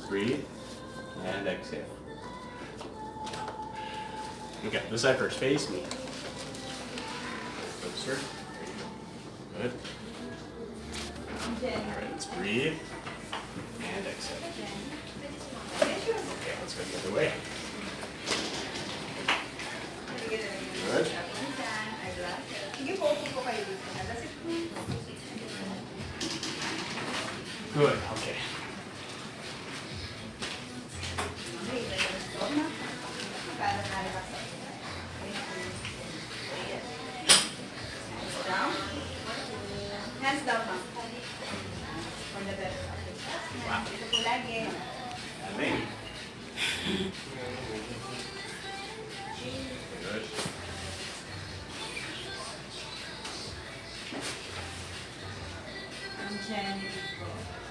Breathe. And exhale. Okay, this side first. Face me. Closer. Good. Alright, let's breathe. And exhale. Okay, let's go the other way. Good. Good, okay. Hands down, ma'am. For the best. Wow. Dito po lagi. Amazing. Good.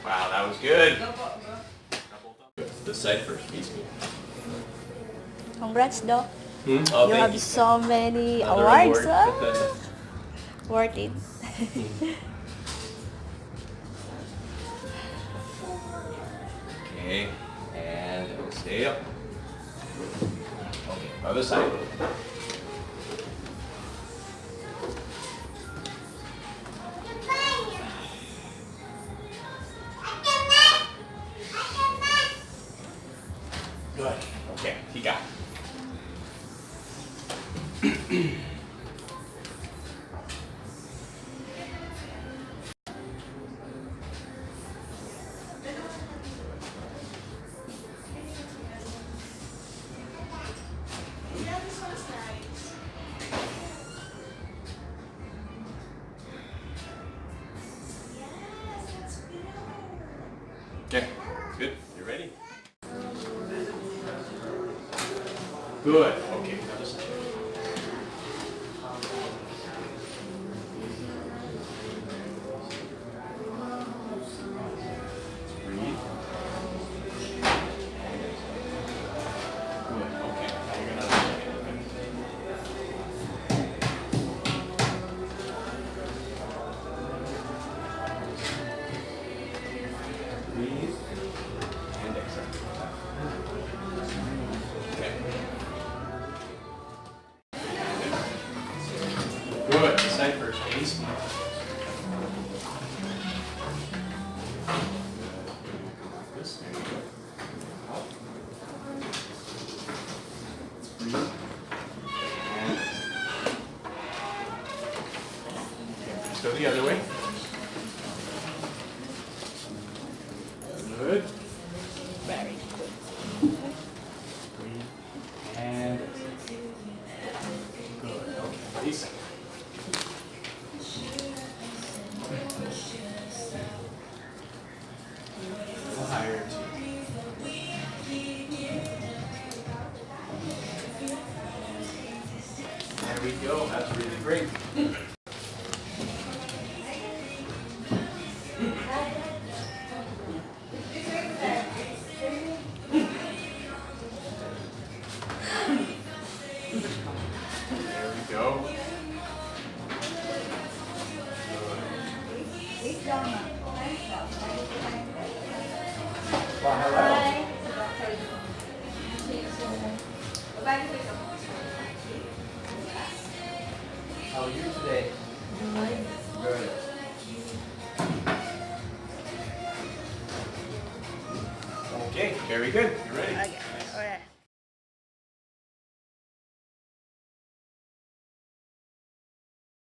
Wow, that was good. Go po, go. This side first, face me. Congrats, Doc. Oh, You thank have so many Another awards. award. Worth it. Okay, and exhale. Okay, other side. Good. Okay, tiga. Okay, good. You ready? Good. Okay, other side. Breathe. Good. Okay. Now you're gonna breathe and exhale. Okay. Good. This side first, face me. This, there you go. Out. Breathe. And let's go the other way. Good. Very good. Breathe. And good. Okay. Release. A little higher too. There we go. That's really great. There we go. Face down, ma'am. Hands down. Well, hello. Bye. Bye. How are you today? Good. Okay, very good. You ready? Okay. Alright.